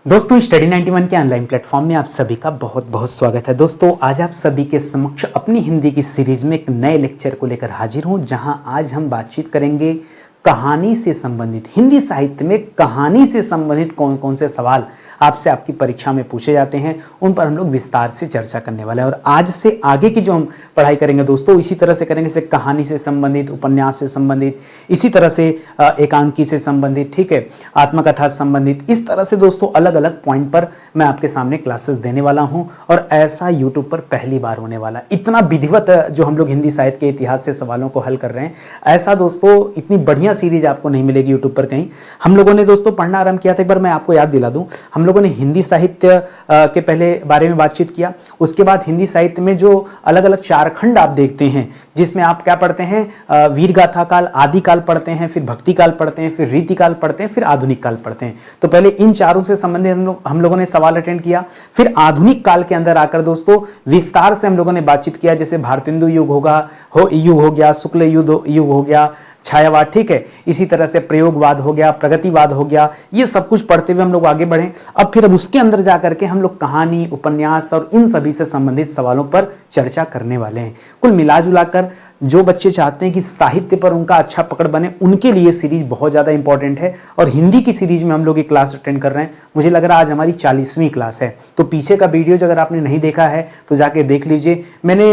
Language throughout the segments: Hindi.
दोस्तों स्टडी 91 के ऑनलाइन प्लेटफॉर्म में आप सभी का बहुत बहुत स्वागत है। दोस्तों आज आप सभी के समक्ष अपनी हिंदी की सीरीज में एक नए लेक्चर को लेकर हाजिर हूं, जहां आज हम बातचीत करेंगे कहानी से संबंधित, हिंदी साहित्य में कहानी से संबंधित कौन कौन से सवाल आपसे आपकी परीक्षा में पूछे जाते हैं, उन पर हम लोग विस्तार से चर्चा करने वाले हैं। और आज से आगे की जो हम पढ़ाई करेंगे दोस्तों, इसी तरह से करेंगे, जैसे कहानी से संबंधित, उपन्यास से संबंधित, इसी तरह से एकांकी से संबंधित, ठीक है, आत्मकथा से संबंधित, इस तरह से दोस्तों अलग अलग पॉइंट पर मैं आपके सामने क्लासेस देने वाला हूं। और ऐसा यूट्यूब पर पहली बार होने वाला, इतना विधिवत जो हम लोग हिंदी साहित्य के इतिहास से सवालों को हल कर रहे हैं, ऐसा दोस्तों इतनी बढ़िया सीरीज आपको नहीं मिलेगी यूट्यूब पर कहीं। हम लोगों ने दोस्तों पढ़ना आरंभ किया था, एक बार मैं आपको याद दिला दूं, हम लोगों ने हिंदी साहित्य के पहले बारे में बातचीत किया। उसके बाद हिंदी साहित्य में जो अलग अलग चार खंड आप देखते हैं, जिसमें आप क्या पढ़ते हैं, वीर गाथा काल, आदि काल पढ़ते हैं, फिर भक्ति काल पढ़ते हैं, फिर रीति काल पढ़ते हैं, फिर आधुनिक काल पढ़ते हैं। तो पहले इन चारों से संबंधित हम लोगों ने सवाल अटेंड किया। फिर आधुनिक काल के अंदर आकर दोस्तों विस्तार से हम लोगों ने बातचीत किया, जैसे भारतेंदु युग युग हो गया, शुक्ल युग हो गया, छायावाद, ठीक है, इसी तरह से प्रयोगवाद हो गया, प्रगतिवाद हो गया। ये सब कुछ पढ़ते हुए हम लोग आगे बढ़े। अब उसके अंदर जाकर के हम लोग कहानी, उपन्यास और इन सभी से संबंधित सवालों पर चर्चा करने वाले हैं। कुल मिलाजुलाकर जो बच्चे चाहते हैं कि साहित्य पर उनका अच्छा पकड़ बने, उनके लिए सीरीज बहुत ज्यादा इंपॉर्टेंट है। और हिंदी की सीरीज में हम लोग ये क्लास अटेंड कर रहे हैं। मुझे लग रहा है आज हमारी 40वीं क्लास है। तो पीछे का वीडियो अगर आपने नहीं देखा है तो जाके देख लीजिए। मैंने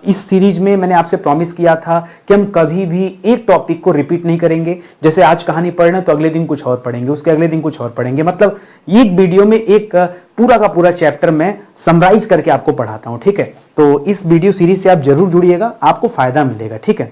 इस सीरीज में मैंने आपसे प्रॉमिस किया था कि हम कभी भी एक टॉपिक को रिपीट नहीं करेंगे। जैसे आज कहानी पढ़ रहे हैं तो अगले दिन कुछ और पढ़ेंगे, उसके अगले दिन कुछ और पढ़ेंगे। मतलब एक वीडियो में एक पूरा का पूरा चैप्टर मैं समराइज करके आपको पढ़ाता हूं, ठीक है। तो इस वीडियो सीरीज से आप जरूर जुड़िएगा, आपको फायदा मिलेगा, ठीक है।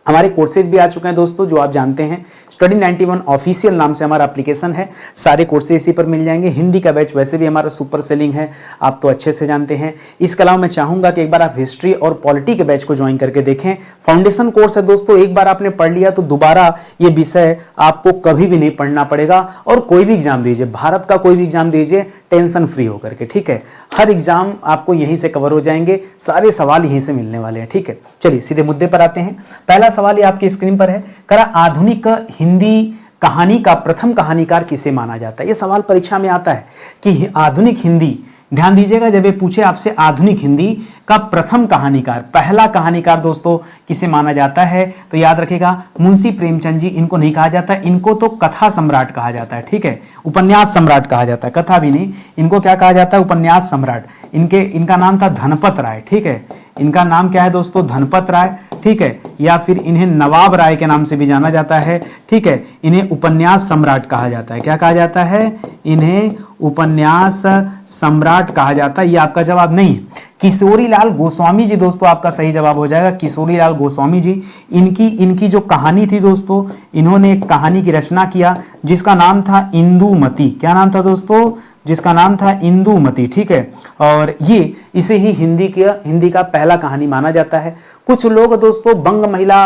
हमारे कोर्सेज भी आ चुके हैं दोस्तों, जो आप जानते हैं। स्टडी 91 ऑफिशियल नाम से हमारा एप्लीकेशन है, सारे कोर्सेज इसी पर मिल जाएंगे। हिंदी का बैच वैसे भी हमारा सुपर सेलिंग है, आप तो अच्छे से जानते हैं। इसके अलावा मैं चाहूंगा कि एक बार आप हिस्ट्री और पॉलिटी के बैच को ज्वाइन करके देखें। फाउंडेशन कोर्स है दोस्तों, एक बार आपने पढ़ लिया तो दोबारा ये विषय आपको कभी भी नहीं पढ़ना पड़ेगा। और कोई भी एग्जाम दीजिए, भारत का कोई भी एग्जाम दीजिए, टेंशन फ्री होकर के, ठीक है। हर एग्जाम आपको यहीं से कवर हो जाएंगे, सारे सवाल यहीं से मिलने वाले हैं, ठीक है। चलिए सीधे मुद्दे पर आते हैं। पहला सवाल ये आपकी स्क्रीन पर है, करा आधुनिक हिंदी कहानी का प्रथम कहानीकार किसे माना जाता है। ये सवाल परीक्षा में आता है कि आधुनिक हिंदी, ध्यान दीजिएगा, जब ये पूछे आपसे आधुनिक हिंदी का प्रथम कहानीकार, पहला कहानीकार दोस्तों किसे माना जाता है, तो याद रखिएगा मुंशी प्रेमचंद जी। इनको नहीं कहा जाता, इनको तो कथा सम्राट कहा जाता है, ठीक है, उपन्यास सम्राट कहा जाता है, कथा भी नहीं। इनको क्या कहा जाता है, उपन्यास सम्राट। इनका नाम था धनपत राय, ठीक है। इनका नाम क्या है दोस्तों, धनपत राय, ठीक है, या फिर इन्हें नवाब राय के नाम से भी जाना जाता है, ठीक है। इन्हें उपन्यास सम्राट कहा जाता है। क्या कहा जाता है, इन्हें उपन्यास सम्राट कहा जाता है। ये आपका जवाब नहीं है। किशोरीलाल गोस्वामी जी दोस्तों आपका सही जवाब हो जाएगा, किशोरीलाल गोस्वामी जी। इनकी जो कहानी थी दोस्तों, इन्होंने एक कहानी की रचना किया जिसका नाम था इंदुमती। क्या नाम था दोस्तों, जिसका नाम था इंदुमती, ठीक है। और ये इसे ही हिंदी का पहला कहानी माना जाता है। कुछ लोग दोस्तों बंग महिला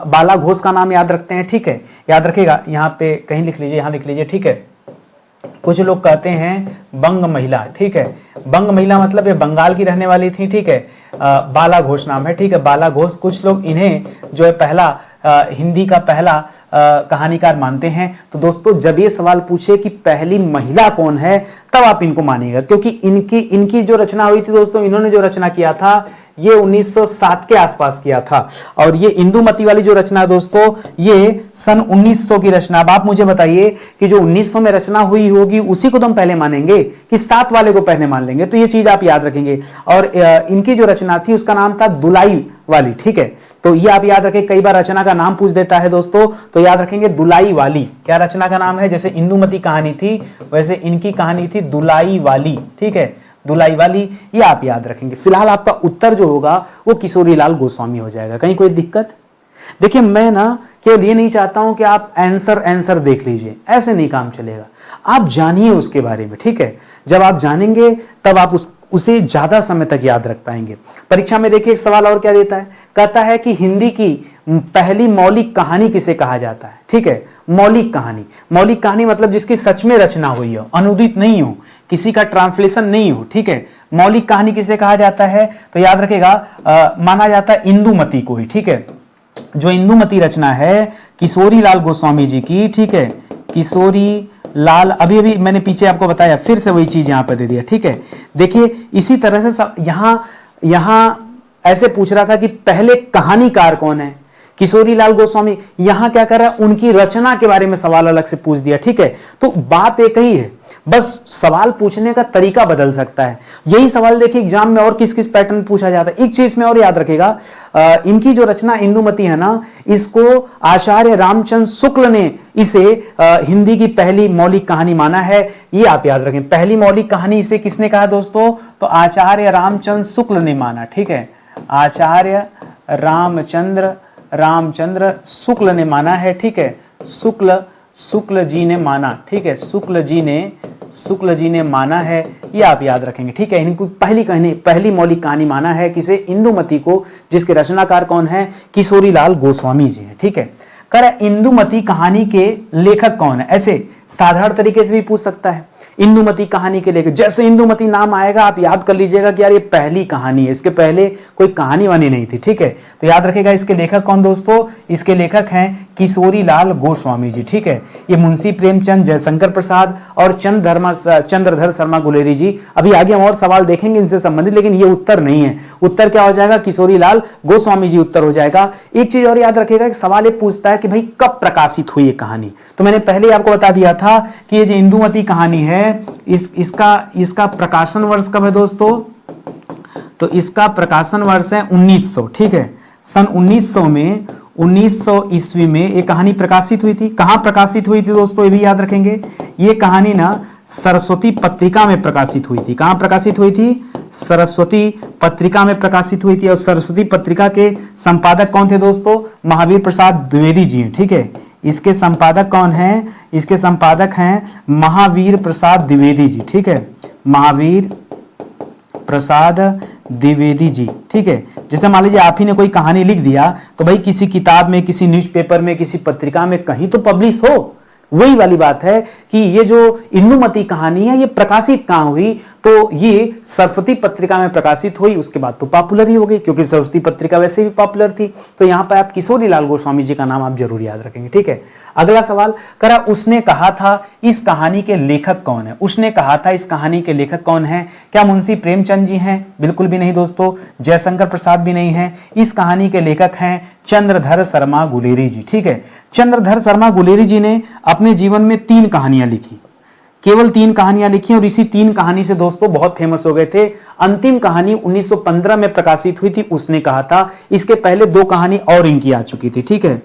बाला घोष का नाम याद रखते हैं, ठीक है, याद रखिएगा, यहाँ पे कहीं लिख लीजिए, यहाँ लिख लीजिए, ठीक है। कुछ लोग कहते हैं बंग महिला, ठीक है। बंग महिला मतलब ये बंगाल की रहने वाली थी, ठीक है। बाला घोष नाम है, ठीक है, बाला घोष। कुछ लोग इन्हें जो है पहला हिंदी का पहला कहानीकार मानते हैं। तो दोस्तों जब ये सवाल पूछे कि पहली महिला कौन है, तब आप इनको मानिएगा, क्योंकि इनकी जो रचना हुई थी दोस्तों, इन्होंने जो रचना किया था ये 1907 के आसपास किया था। और ये इंदुमती वाली जो रचना दोस्तों, ये सन 1900 की रचना। अब आप मुझे बताइए कि जो 1900 में रचना हुई होगी उसी को तो हम पहले मानेंगे कि 7 वाले को पहले मान लेंगे। तो ये चीज आप याद रखेंगे। और इनकी जो रचना थी उसका नाम था दुलाई वाली, ठीक है। तो ये आप याद रखें, कई बार रचना का नाम पूछ देता है दोस्तों, तो याद रखेंगे दुलाई वाली। क्या रचना का नाम है, जैसे इंदुमती कहानी थी वैसे इनकी कहानी थी दुलाई वाली, ठीक है, दुलाई वाली। ये आप याद रखेंगे। फिलहाल आपका उत्तर जो होगा वो किशोरीलाल गोस्वामी हो जाएगा। कहीं कोई दिक्कत? देखिए मैं ना केवल ये नहीं चाहता हूं कि आप आंसर देख लीजिए, ऐसे नहीं काम चलेगा। आप जानिए उसके बारे में, ठीक है। जब आप जानेंगे तब आप उसे ज्यादा समय तक याद रख पाएंगे। परीक्षा में देखिए एक सवाल और क्या देता है, कहता है कि हिंदी की पहली मौलिक कहानी किसे कहा जाता है, ठीक है। मौलिक कहानी मतलब जिसकी सच में रचना हुई हो, अनुदित नहीं हो, किसी का ट्रांसलेशन नहीं हो, ठीक है। मौलिक कहानी किसे कहा जाता है, तो याद रखेगा माना जाता है इंदुमती को ही, ठीक है। जो इंदुमती रचना है किशोरीलाल गोस्वामी जी की, ठीक है, किशोरी लाल, अभी अभी मैंने पीछे आपको बताया, फिर से वही चीज यहां पर दे दिया, ठीक है। देखिए इसी तरह से यहां ऐसे पूछ रहा था कि पहले कहानीकार कौन है, किशोरी लाल गोस्वामी। यहां क्या कर रहा है, उनकी रचना के बारे में सवाल अलग से पूछ दिया, ठीक है। तो बात एक ही है, बस सवाल पूछने का तरीका बदल सकता है। यही सवाल देखिए एग्जाम में और किस किस पैटर्न पूछा जाता है। एक चीज में और याद रखेगा, इनकी जो रचना इंदुमती है ना, इसको आचार्य रामचंद्र शुक्ल ने इसे हिंदी की पहली मौलिक कहानी माना है। ये आप याद रखें, पहली मौलिक कहानी इसे किसने कहा दोस्तों, तो आचार्य रामचंद्र शुक्ल ने माना, ठीक है। आचार्य रामचंद्र शुक्ल ने माना है, ठीक है। शुक्ल जी ने माना, ठीक है। शुक्ल जी ने माना है, ये आप याद रखेंगे, ठीक है। इनको पहली मौलिक कहानी माना है किसे, इंदुमती को, जिसके रचनाकार कौन है, किशोरी लाल गोस्वामी जी हैं, ठीक है। कर इंदुमती कहानी के लेखक कौन है, ऐसे साधारण तरीके से भी पूछ सकता है। इंदुमती कहानी के लेखक, जैसे इंदुमती नाम आएगा आप याद कर लीजिएगा कि यार ये पहली कहानी है, इसके पहले कोई कहानी वानी नहीं थी, ठीक है। तो याद रखेगा इसके लेखक कौन दोस्तों, इसके लेखक हैं किशोरी लाल गोस्वामी जी, ठीक है। ये मुंशी प्रेमचंद, जयशंकर प्रसाद और चंद्रधर शर्मा गुलेरी जी। अभी आगे हम और सवाल देखेंगे इनसे संबंधित, लेकिन ये उत्तर नहीं है। उत्तर क्या हो जाएगा, किशोरी लाल गोस्वामी जी उत्तर हो जाएगा। एक चीज और याद रखेगा कि सवाल ये पूछता है कि भाई कब प्रकाशित हुई ये कहानी। तो मैंने पहले ही आपको बता दिया था कि ये जो इंदुमती कहानी है इसका प्रकाशन वर्ष कब है दोस्तों, तो इसका प्रकाशन वर्ष है 1900, ठीक है। सन 1900 ईस्वी में ये कहानी प्रकाशित हुई थी। कहां प्रकाशित हुई थी दोस्तों, ये भी याद रखेंगे। ये कहानी ना सरस्वती पत्रिका में प्रकाशित हुई थी। कहां प्रकाशित हुई थी, सरस्वती पत्रिका में प्रकाशित हुई थी। और सरस्वती पत्रिका के संपादक कौन थे दोस्तों, महावीर प्रसाद द्विवेदी जी हैं, ठीक है। इसके संपादक कौन हैं, इसके संपादक हैं महावीर प्रसाद द्विवेदी जी, ठीक है। महावीर प्रसाद द्विवेदी जी, ठीक है। जैसे मान लीजिए आप ही ने कोई कहानी लिख दिया तो भाई किसी किताब में, किसी न्यूज़पेपर में, किसी पत्रिका में कहीं तो पब्लिश हो। वही वाली बात है कि ये जो इंदुमती कहानी है ये प्रकाशित कहां हुई, तो ये सरस्वती पत्रिका में प्रकाशित हुई। उसके बाद तो पॉपुलर ही हो गई, क्योंकि सरस्वती पत्रिका वैसे भी पॉपुलर थी। तो यहां पर आप किशोरी लाल गोस्वामी जी का नाम आप जरूर याद रखेंगे, ठीक है। अगला सवाल करा, उसने कहा था इस कहानी के लेखक कौन है। उसने कहा था इस कहानी के लेखक कौन है, क्या मुंशी प्रेमचंद जी हैं, बिल्कुल भी नहीं दोस्तों। जयशंकर प्रसाद भी नहीं है। इस कहानी के लेखक हैं चंद्रधर शर्मा गुलेरी जी, ठीक है। चंद्रधर शर्मा गुलेरी जी ने अपने जीवन में 3 कहानियां लिखी, केवल 3 कहानियां लिखी, और इसी 3 कहानी से दोस्तों बहुत फेमस हो गए थे। अंतिम कहानी 1915 में प्रकाशित हुई थी, उसने कहा था। इसके पहले 2 कहानी और इनकी आ चुकी थी, ठीक है।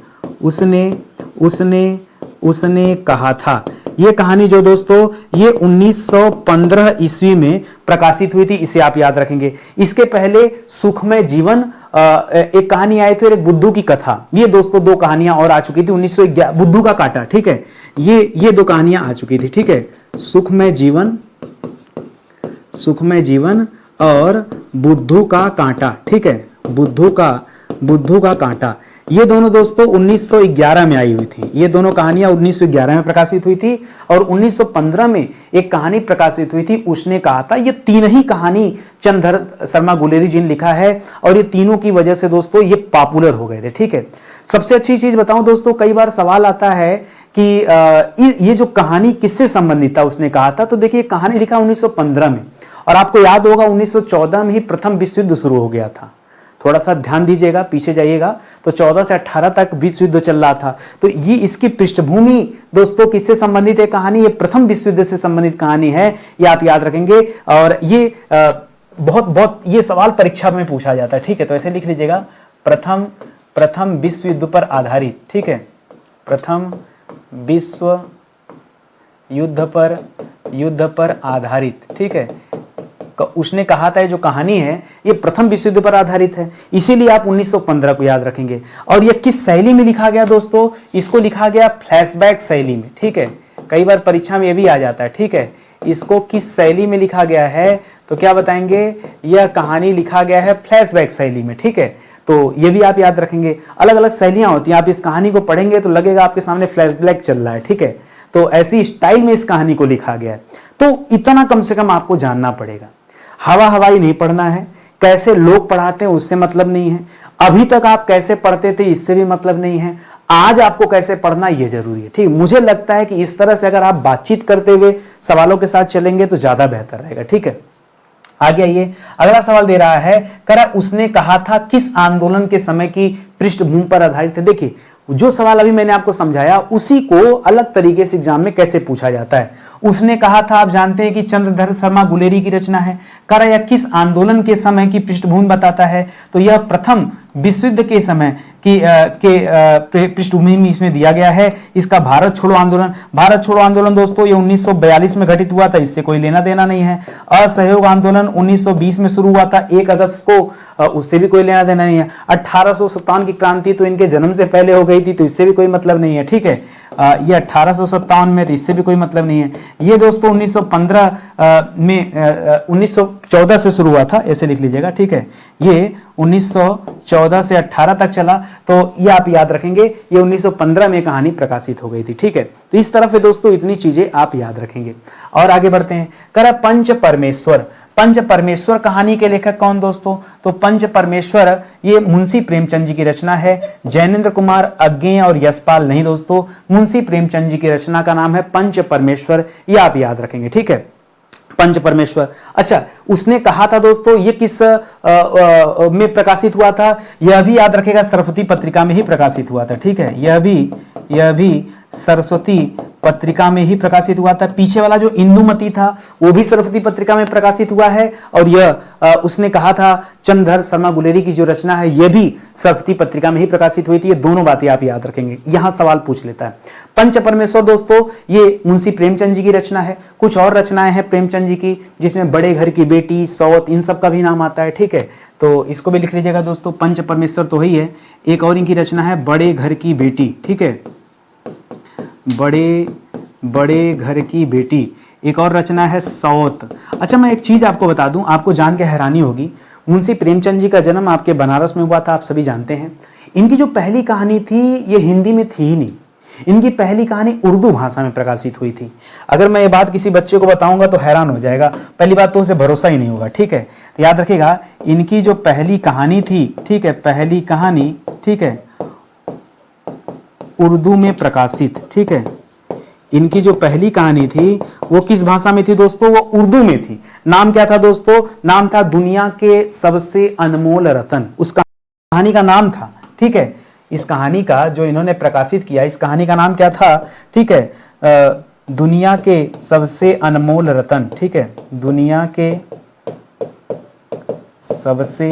उसने कहा था, ये कहानी जो दोस्तों ये 1915 ईस्वी में प्रकाशित हुई थी, इसे आप याद रखेंगे। इसके पहले सुखमय जीवन एक कहानी आई थी और एक बुद्धू की कथा, ये दोस्तों 2 कहानियां और आ चुकी थी। 1911 बुद्धू का कांटा, ठीक है। ये 2 कहानियां आ चुकी थी, ठीक है। सुखमय जीवन और बुद्धू का कांटा, ठीक है। बुद्धू का कांटा, ये दोनों दोस्तों 1911 में आई हुई थी। ये दोनों कहानियां 1911 में प्रकाशित हुई थी। और 1915 में एक कहानी प्रकाशित हुई थी, उसने कहा था। ये 3 ही कहानी चंद्रधर शर्मा गुलेरी जी ने लिखा है, और ये तीनों की वजह से दोस्तों ये पॉपुलर हो गए थे, ठीक है। सबसे अच्छी चीज बताऊं दोस्तों, कई बार सवाल आता है कि ये जो कहानी किससे संबंधित था, उसने कहा था। तो देखिए कहानी लिखा 1915 में, और आपको याद होगा 1914 में ही प्रथम विश्व युद्ध शुरू हो गया था। थोड़ा सा ध्यान दीजिएगा, पीछे जाइएगा, तो 14 से 18 तक विश्व युद्ध चल रहा था। तो ये इसकी पृष्ठभूमि दोस्तों किससे संबंधित है कहानी, ये प्रथम विश्व युद्ध से संबंधित कहानी है, ये आप याद रखेंगे। और ये बहुत ये सवाल परीक्षा में पूछा जाता है, ठीक है। तो ऐसे लिख लीजिएगा, प्रथम विश्व युद्ध पर आधारित, ठीक है। प्रथम विश्व युद्ध पर आधारित, ठीक है। उसने कहा था ये जो कहानी है ये प्रथम विश्व युद्ध पर आधारित है, इसीलिए आप 1915 को याद रखेंगे। और ये किस शैली में लिखा गया दोस्तों, इसको लिखा गया फ्लैशबैक शैली में, ठीक है। कई बार परीक्षा में ये भी आ जाता है, ठीक है। इसको किस शैली में लिखा गया है, तो क्या बताएंगे, यह कहानी लिखा गया है फ्लैशबैक शैली में, ठीक है। तो ये भी आप याद रखेंगे। अलग अलग शैलियां होती हैं, आप इस कहानी को पढ़ेंगे तो लगेगा आपके सामने फ्लैशबैक चल रहा है, ठीक है। तो ऐसी स्टाइल में इस कहानी को लिखा गया है। तो इतना कम से कम आपको जानना पड़ेगा। हवाई नहीं पढ़ना है, कैसे लोग पढ़ाते हैं उससे मतलब नहीं है, अभी तक आप कैसे पढ़ते थे इससे भी मतलब नहीं है, आज आपको कैसे पढ़ना ये जरूरी है। ठीक, मुझे लगता है कि इस तरह से अगर आप बातचीत करते हुए सवालों के साथ चलेंगे तो ज्यादा बेहतर रहेगा। ठीक है, आगे आइए। अगला सवाल दे रहा है, करा उसने कहा था किस आंदोलन के समय की पृष्ठभूमि पर आधारित है। देखिए, जो सवाल अभी मैंने आपको समझाया उसी को अलग तरीके से एग्जाम में कैसे पूछा जाता है। उसने कहा था, आप जानते हैं कि चंद्रधर शर्मा गुलेरी की रचना है। करा यह किस आंदोलन के समय की पृष्ठभूमि बताता है, तो यह प्रथम विश्व युद्ध के समय की पृष्ठभूमि में इसमें दिया गया है। इसका भारत छोड़ो आंदोलन, भारत छोड़ो आंदोलन दोस्तों ये 1942 में घटित हुआ था, इससे कोई लेना देना नहीं है। असहयोग आंदोलन 1920 में शुरू हुआ था 1 अगस्त को, उससे भी कोई लेना देना नहीं है। 1857 की क्रांति तो इनके जन्म से पहले हो गई थी, तो इससे भी कोई मतलब नहीं है। ठीक है, ये 1857 में, तो इससे भी कोई मतलब नहीं है। ये दोस्तों 1915 में 1914 से शुरू हुआ था, ऐसे लिख लीजिएगा। ठीक है, ये 1914 से 18 तक चला, तो ये आप याद रखेंगे। ये 1915 में कहानी प्रकाशित हो गई थी। ठीक है, तो इस तरफ है दोस्तों, इतनी चीजें आप याद रखेंगे। और आगे बढ़ते हैं। करा पंच परमेश्वर, पंच परमेश्वर कहानी के लेखक कौन दोस्तों, तो पंच परमेश्वर ये मुंशी प्रेमचंद जी की रचना है। जैनेन्द्र कुमार अज्ञेय और यशपाल नहीं दोस्तों, मुंशी प्रेमचंद जी की रचना का नाम है पंच परमेश्वर, ये आप याद रखेंगे। ठीक है, पंच परमेश्वर। अच्छा, उसने कहा था दोस्तों ये किस में प्रकाशित हुआ था, यह भी याद रखेगा सरस्वती पत्रिका में ही प्रकाशित हुआ था। ठीक है, यह भी सरस्वती पत्रिका में ही प्रकाशित हुआ था। पीछे वाला जो इंदुमती था वो भी सरस्वती पत्रिका में प्रकाशित हुआ है, और यह उसने कहा था चंद्रधर शर्मा गुलेरी की जो रचना है यह भी सरस्वती पत्रिका में ही प्रकाशित हुई थी। ये दोनों बातें आप याद रखेंगे, यहां सवाल पूछ लेता है। पंच परमेश्वर दोस्तों ये मुंशी प्रेमचंद जी की रचना है। कुछ और रचनाएं हैं प्रेमचंद जी की, जिसमें बड़े घर की बेटी, सौत, इन सब का भी नाम आता है। ठीक है, तो इसको भी लिख लीजिएगा दोस्तों। पंच परमेश्वर तो ही है, एक और इनकी रचना है बड़े घर की बेटी। ठीक है, बड़े घर की बेटी, एक और रचना है सौत। अच्छा, मैं एक चीज आपको बता दूं, आपको जान के हैरानी होगी, मुंशी प्रेमचंद जी का जन्म आपके बनारस में हुआ था, आप सभी जानते हैं। इनकी जो पहली कहानी थी ये हिंदी में थी ही नहीं, इनकी पहली कहानी उर्दू भाषा में प्रकाशित हुई थी। अगर मैं ये बात किसी बच्चे को बताऊंगा तो हैरान हो जाएगा, पहली बात तो उसे भरोसा ही नहीं होगा। ठीक है, तो याद रखिएगा, इनकी जो पहली कहानी थी, ठीक है, पहली कहानी, ठीक है, उर्दू में प्रकाशित। ठीक है, इनकी जो पहली कहानी थी वो किस भाषा में थी दोस्तों, वो उर्दू में थी। नाम क्या था दोस्तों, नाम था दुनिया के सबसे अनमोल रतन, उस कहानी का नाम था। ठीक है, इस कहानी का जो इन्होंने प्रकाशित किया, इस कहानी का नाम क्या था, ठीक है, दुनिया के सबसे अनमोल रतन। ठीक है, दुनिया के सबसे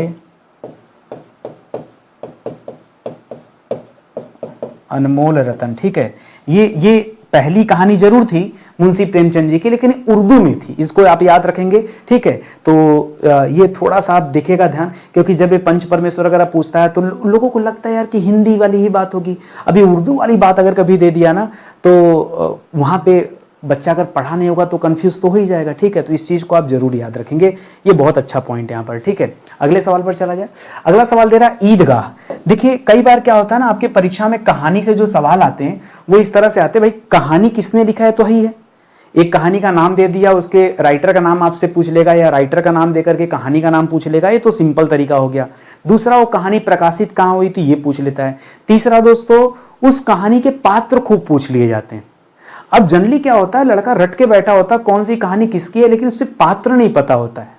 अनमोल रतन। ठीक है, ये पहली कहानी जरूर थी मुंशी प्रेमचंद जी की, लेकिन उर्दू में थी, इसको आप याद रखेंगे। ठीक है, तो ये थोड़ा सा आप देखिएगा ध्यान, क्योंकि जब ये पंच परमेश्वर अगर पूछता है तो लोगों को लगता है यार कि हिंदी वाली ही बात होगी, अभी उर्दू वाली बात अगर कभी दे दिया ना तो वहां पे बच्चा अगर पढ़ा नहीं होगा तो कंफ्यूज तो हो ही जाएगा। ठीक है, तो इस चीज को आप जरूर याद रखेंगे, ये बहुत अच्छा पॉइंट है यहाँ पर। ठीक है, अगले सवाल पर चला जाए। अगला सवाल दे रहा है ईदगाह। देखिए, कई बार क्या होता है ना, आपके परीक्षा में कहानी से जो सवाल आते हैं वो इस तरह से आते हैं, भाई कहानी किसने लिखा है तो ही है, एक कहानी का नाम दे दिया, उसके राइटर का नाम आपसे पूछ लेगा, या राइटर का नाम देकर के कहानी का नाम पूछ लेगा, ये तो सिंपल तरीका हो गया। दूसरा, वो कहानी प्रकाशित कहाँ हुई थी ये पूछ लेता है। तीसरा दोस्तों, उस कहानी के पात्र खूब पूछ लिए जाते हैं। अब जनरली क्या होता है, लड़का रट के बैठा होता है कौन सी कहानी किसकी है, लेकिन उससे पात्र नहीं पता होता है।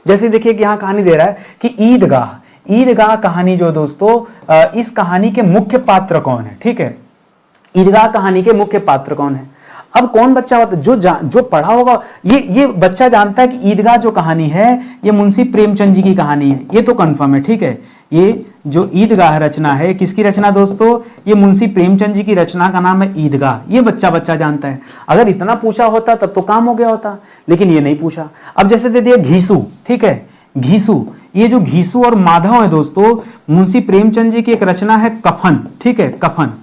जैसे देखिए कि यहाँ कहानी दे रहा है कि ईदगाह, ईदगाह कहानी जो दोस्तों, इस कहानी के मुख्य पात्र कौन है। ठीक है, ईदगाह कहानी के मुख्य पात्र कौन है। अब कौन बच्चा होता है जो पढ़ा होगा, ये बच्चा जानता है कि ईदगाह जो कहानी है ये मुंशी प्रेमचंद जी की कहानी है, ये तो कंफर्म है। ठीक है, ये जो ईदगाह रचना है किसकी रचना दोस्तों, ये मुंशी प्रेमचंद जी की रचना का नाम है ईदगाह, ये बच्चा जानता है। अगर इतना पूछा होता तब तो काम हो गया होता, लेकिन ये नहीं पूछा। अब जैसे दे दिया घीसू। ठीक है, घीसू, ये जो घीसू और माधव है दोस्तों, मुंशी प्रेमचंद जी की एक रचना है कफन। ठीक है, कफन,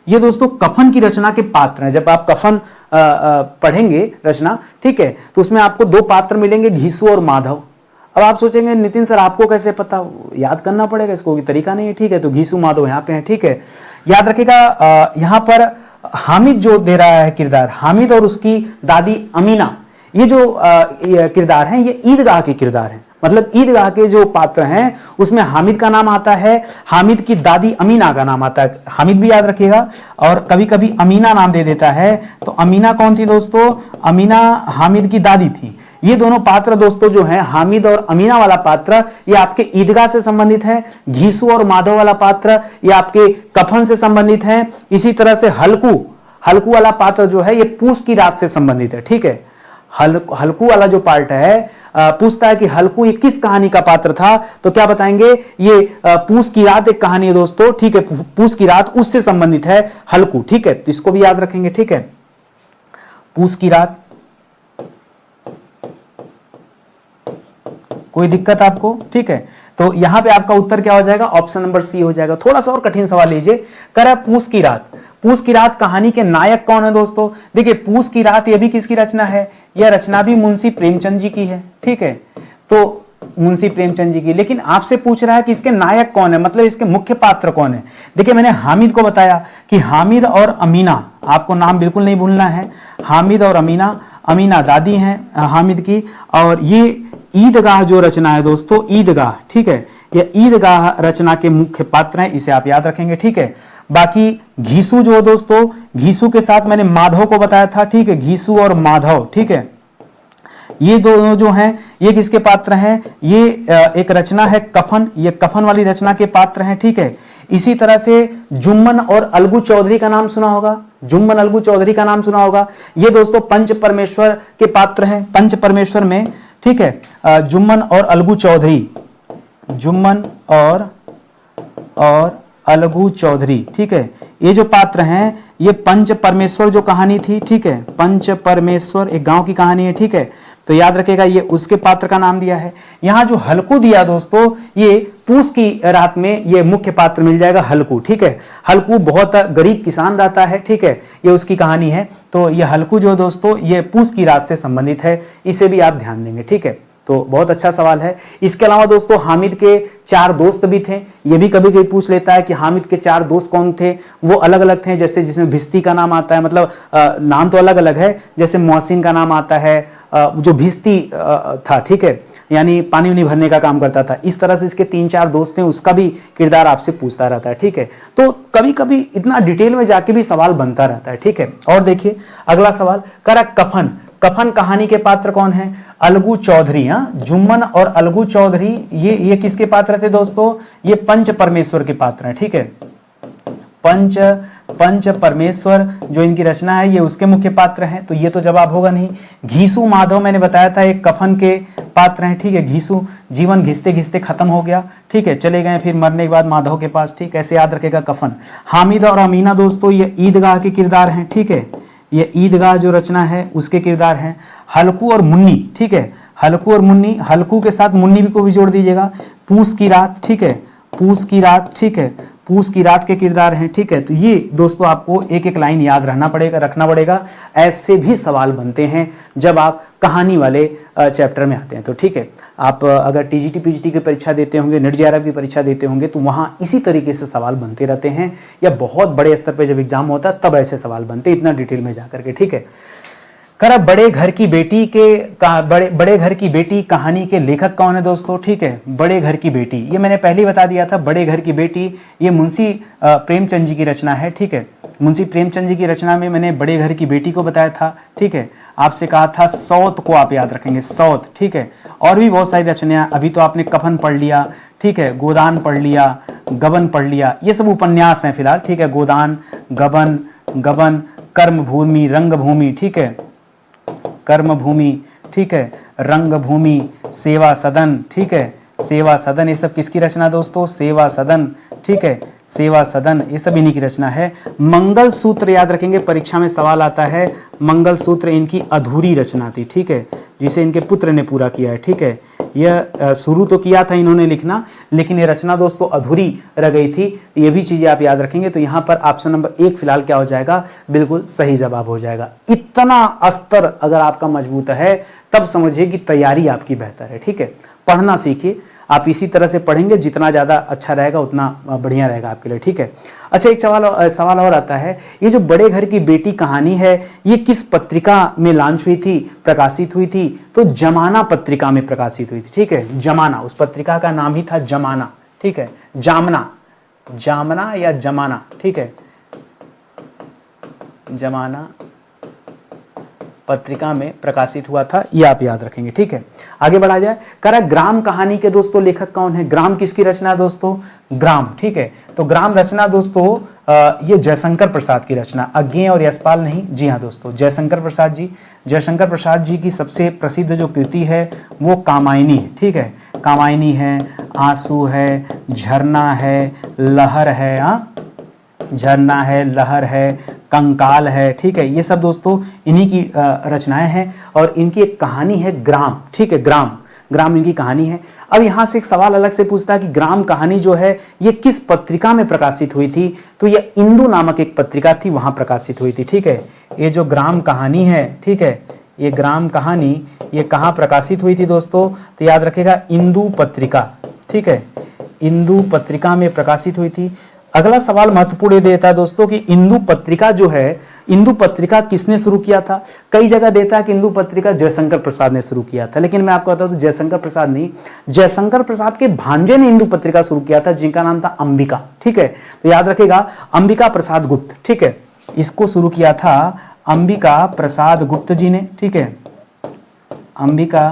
ये दोस्तों कफन की रचना के पात्र हैं। जब आप कफन पढ़ेंगे रचना, ठीक है, तो उसमें आपको दो पात्र मिलेंगे, घीसू और माधव। अब आप सोचेंगे नितिन सर आपको कैसे पता, याद करना पड़ेगा, इसको कोई तरीका नहीं है। ठीक है, तो घीसू माधव यहाँ पे है। ठीक है, याद रखिएगा, यहाँ पर हामिद जो दे रहा है किरदार, हामिद और उसकी दादी अमीना, ये जो किरदार हैं ये ईदगाह के किरदार हैं। मतलब ईदगाह के जो पात्र हैं उसमें हामिद का नाम आता है, हामिद की दादी अमीना का नाम आता है, हामिद भी याद रखिएगा, और कभी कभी अमीना नाम दे देता है। तो अमीना कौन थी दोस्तों? अमीना हामिद की दादी थी। ये दोनों पात्र दोस्तों जो हैं, हामिद और अमीना वाला पात्र, ये आपके ईदगाह से संबंधित है। घीसू और माधव वाला पात्र ये आपके कफन से संबंधित है। इसी तरह से हल्कू वाला पात्र जो है ये पूस की रात से संबंधित है। ठीक है, हल्कू वाला जो पार्ट है पूछता है कि हल्कू ये किस कहानी का पात्र था, तो क्या बताएंगे? ये पूस की रात एक कहानी है दोस्तों। ठीक है, पूस की रात उससे संबंधित है हल्कू। ठीक है, तो इसको भी याद रखेंगे। ठीक है, पूस की रात। कोई दिक्कत आपको? ठीक है, तो यहां पे आपका उत्तर क्या हो जाएगा? ऑप्शन नंबर सी हो जाएगा। थोड़ा सा और कठिन सवाल लीजिए, कह रहा है पूस की रात। पूस की रात कहानी के नायक कौन है दोस्तों? देखिए, पूस की रात ये भी किसकी रचना है? यह रचना भी मुंशी प्रेमचंद जी की है। ठीक है, तो मुंशी प्रेमचंद जी की, लेकिन आपसे पूछ रहा है कि इसके नायक कौन है, मतलब इसके मुख्य पात्र कौन है। देखिए, मैंने हामिद को बताया कि हामिद और अमीना, आपको नाम बिल्कुल नहीं भूलना है, हामिद और अमीना। अमीना दादी हैं हामिद की, और ये ईदगाह जो रचना है दोस्तों, ईदगाह, ठीक है, ये ईदगाह रचना के मुख्य पात्र हैं, इसे आप याद रखेंगे। ठीक है, बाकी घीसू जो दोस्तों, घीसू के साथ मैंने माधव को बताया था। ठीक है, घीसू और माधव, ठीक है, ये दोनों जो हैं ये किसके पात्र हैं? ये एक रचना है कफन, ये कफन वाली रचना के पात्र हैं। ठीक है, इसी तरह से जुम्मन और अलगू चौधरी का नाम सुना होगा, जुम्मन अलगू चौधरी का नाम सुना होगा। ये दोस्तों पंच परमेश्वर के पात्र हैं, पंच परमेश्वर में। ठीक है, जुम्मन और अलगू चौधरी, जुम्मन और अलगू चौधरी। ठीक है, ये जो पात्र हैं ये पंच परमेश्वर जो कहानी थी, ठीक है, पंच परमेश्वर एक गांव की कहानी है। ठीक है, तो याद रखिएगा ये उसके पात्र का नाम दिया है। यहां जो हल्कू दिया दोस्तों, ये पूस की रात में ये मुख्य पात्र मिल जाएगा हल्कू। ठीक है, हल्कू बहुत गरीब किसान रहता है। ठीक है, ये उसकी कहानी है। तो ये हल्कू जो दोस्तों ये पूस की रात से संबंधित है, इसे भी आप ध्यान देंगे। ठीक है, तो बहुत अच्छा सवाल है। इसके अलावा दोस्तों हामिद के 4 दोस्त भी थे, ये भी कभी कभी पूछ लेता है कि हामिद के 4 दोस्त कौन थे। वो अलग अलग थे, जैसे जिसमें भिस्ती का नाम आता है, मतलब नाम तो अलग अलग है, जैसे मोहसिन का नाम आता है, जो भिस्ती था, ठीक है, यानी पानी उनी भरने का काम करता था। इस तरह से इसके 3-4 दोस्त हैं, उसका भी किरदार आपसे पूछता रहता है। ठीक है, तो कभी कभी इतना डिटेल में जाके भी सवाल बनता रहता है। ठीक है, और देखिए अगला सवाल, करा कफन, कफन कहानी के पात्र कौन है? अलगू चौधरी। जुम्मन और अलगू चौधरी ये किसके पात्र थे दोस्तों? ये पंच परमेश्वर के पात्र हैं। ठीक है, पंच परमेश्वर जो इनकी रचना है ये उसके मुख्य पात्र हैं, तो ये तो जवाब होगा नहीं। घीसू माधव मैंने बताया था एक कफन के पात्र हैं। ठीक है, घीसू जीवन घिसते घिसते खत्म हो गया। ठीक है, चले गए फिर मरने के बाद माधव के पास। ठीक, ऐसे याद रखेगा कफन। हामिद और अमीना दोस्तों ये ईदगाह के किरदार हैं। ठीक है, ये ईदगाह जो रचना है उसके किरदार हैं। हल्कू और मुन्नी, ठीक है, हल्कू और मुन्नी, हल्कू के साथ मुन्नी को भी जोड़ दीजिएगा। पूस की रात, ठीक है, पूस की रात, ठीक है, पूस की रात के किरदार हैं। ठीक है, तो ये दोस्तों आपको एक एक लाइन याद रखना पड़ेगा। ऐसे भी सवाल बनते हैं जब आप कहानी वाले चैप्टर में आते हैं। तो ठीक है, आप अगर टीजीटी पीजीटी की परीक्षा देते होंगे, नेट जेआरएफ की परीक्षा देते होंगे, तो वहां इसी तरीके से सवाल बनते रहते हैं, या बहुत बड़े स्तर पे जब एग्जाम होता है तब ऐसे सवाल बनते हैं, इतना डिटेल में जाकर के। ठीक है, करा बड़े घर की बेटी कहानी के लेखक कौन है दोस्तों? ठीक है, बड़े घर की बेटी, ये मैंने पहले ही बता दिया था। बड़े घर की बेटी ये मुंशी प्रेमचंद जी की रचना है। ठीक है, मुंशी प्रेमचंद जी की रचना में मैंने बड़े घर की बेटी को बताया था। ठीक है, आपसे कहा था सौत को आप याद रखेंगे, सौत। ठीक है, और भी बहुत सारी रचनाएं, अभी तो आपने कफन पढ़ लिया, ठीक है, गोदान पढ़ लिया, गबन पढ़ लिया, ये सब उपन्यास हैं फिलहाल। ठीक है, गोदान, गबन, कर्मभूमि, रंगभूमि, ठीक है, कर्मभूमि, ठीक है, रंगभूमि, सेवा सदन, ठीक है, सेवा सदन, ये सब किसकी रचना दोस्तों? सेवा सदन। ठीक है, सेवा सदन, ये सब इन्हीं की रचना है। मंगल सूत्र याद रखेंगे, परीक्षा में सवाल आता है। मंगल सूत्र इनकी अधूरी रचना थी। ठीक है, जिसे इनके पुत्र ने पूरा किया है। ठीक है, यह शुरू तो किया था इन्होंने लिखना, लेकिन ये रचना दोस्तों अधूरी रह गई थी। ये भी चीजें आप याद रखेंगे। तो यहाँ पर ऑप्शन नंबर 1 फिलहाल क्या हो जाएगा? बिल्कुल सही जवाब हो जाएगा। इतना स्तर अगर आपका मजबूत है तब समझिए कि तैयारी आपकी बेहतर है। ठीक है, पढ़ना सीखिए। आप इसी तरह से पढ़ेंगे, जितना ज़्यादा अच्छा रहेगा उतना बढ़िया रहेगा आपके लिए, ठीक है। अच्छा, एक सवाल और आता है, ये जो बड़े घर की बेटी कहानी है ये किस पत्रिका में लॉन्च हुई थी, प्रकाशित हुई थी? तो जमाना पत्रिका में प्रकाशित हुई थी, ठीक है। जमाना, उस पत्रिका का नाम ही था जमाना, ठीक है। जामना या जमाना, ठीक है, जमाना पत्रिका में प्रकाशित हुआ था, ये आप याद रखेंगे, ठीक है। आगे बढ़ा जाए, करा ग्राम कहानी के दोस्तों लेखक कौन है? ग्राम किसकी रचना है दोस्तों? ग्राम, ठीक है। तो ग्राम रचना दोस्तों ये जयशंकर प्रसाद की रचना, अज्ञेय और यशपाल नहीं, जी हाँ दोस्तों, जयशंकर प्रसाद जी की सबसे प्रसिद्ध जो कृति है वो कामायनी है, ठीक है। कामायनी है, आंसू है, झरना है, लहर है, झरना है, लहर है, कंकाल है, ठीक है। ये सब दोस्तों इन्हीं की रचनाएं हैं और इनकी एक कहानी है ग्राम, ठीक है। ग्राम इनकी कहानी है। अब यहां से एक सवाल अलग से पूछता है कि ग्राम कहानी जो है ये किस पत्रिका में प्रकाशित हुई थी? तो ये इंदु नामक एक पत्रिका थी, वहां प्रकाशित हुई थी, ठीक है। ये जो ग्राम कहानी है, ठीक है, ये ग्राम कहानी ये कहां प्रकाशित हुई थी दोस्तों? तो याद रखेगा इंदु पत्रिका, ठीक है, इंदु पत्रिका में प्रकाशित हुई थी। अगला सवाल महत्वपूर्ण देता है दोस्तों कि इंदु पत्रिका जो है, इंदु पत्रिका किसने शुरू किया था? कई जगह देता है कि इंदु पत्रिका जयशंकर प्रसाद ने शुरू किया था, लेकिन मैं आपको बता दूं जयशंकर प्रसाद नहीं, जयशंकर प्रसाद के भांजे ने इंदु पत्रिका शुरू किया था, जिनका नाम था अंबिका, ठीक है। तो याद रखेगा अंबिका प्रसाद गुप्त, ठीक है, इसको शुरू किया था अंबिका प्रसाद गुप्त जी ने, ठीक है। अंबिका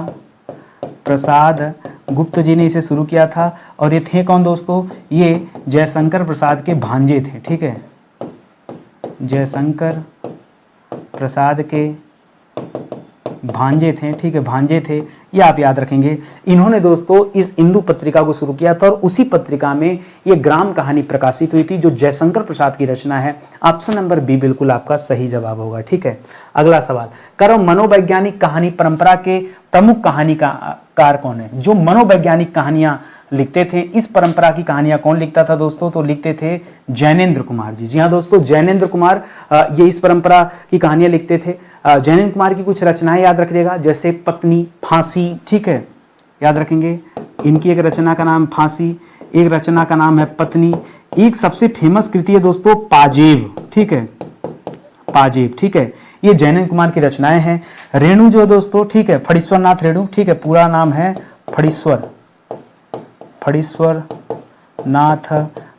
प्रसाद गुप्त जी ने इसे शुरू किया था और ये थे कौन दोस्तों? ये जयशंकर प्रसाद के भांजे थे, ठीक है, जयशंकर प्रसाद के भांजे थे, ठीक है, भांजे थे, ये आप याद रखेंगे। इन्होंने दोस्तों इस इंदु पत्रिका को शुरू किया था और उसी पत्रिका में ये ग्राम कहानी प्रकाशित हुई थी जो जयशंकर प्रसाद की रचना है। ऑप्शन नंबर बी बिल्कुल आपका सही जवाब होगा, ठीक है। अगला सवाल, करो मनोवैज्ञानिक कहानी परंपरा के प्रमुख कहानीकार कौन है? जो मनोवैज्ञानिक कहानियां लिखते थे, इस परंपरा की कहानियां कौन लिखता था दोस्तों? तो लिखते थे जैनेन्द्र कुमार जी। जी हाँ दोस्तों, जैनेन्द्र कुमार ये इस परंपरा की कहानियां लिखते थे। जैनेन्द्र कुमार की कुछ रचनाएं याद रखिएगा, जैसे पत्नी, फांसी, ठीक है, याद रखेंगे। इनकी एक रचना का नाम फांसी, एक रचना का नाम है पत्नी, एक सबसे फेमस कृति है दोस्तों पाजेब, ठीक है, पाजेब, ठीक है। ये जैनेन्द्र कुमार की रचनाएं हैं। रेणु जो दोस्तों, ठीक है, फणीश्वर नाथ रेणु, ठीक है, पूरा नाम है फणीश्वर नाथ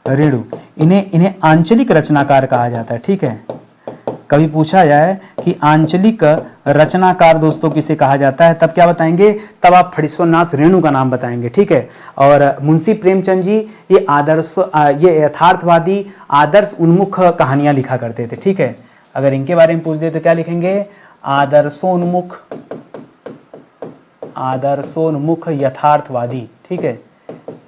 रेणु। इन्हें आंचलिक रचनाकार कहा जाता है, ठीक है। कभी पूछा जाए कि आंचलिक रचनाकार दोस्तों किसे कहा जाता है, तब क्या बताएंगे? तब आप फणीश्वर नाथ रेणु का नाम बताएंगे, ठीक है। और मुंशी प्रेमचंद जी ये यथार्थवादी आदर्श उन्मुख कहानियां लिखा करते थे, ठीक है। अगर इनके बारे में पूछ दे तो क्या लिखेंगे? आदर्शोन्मुख यथार्थवादी, ठीक है,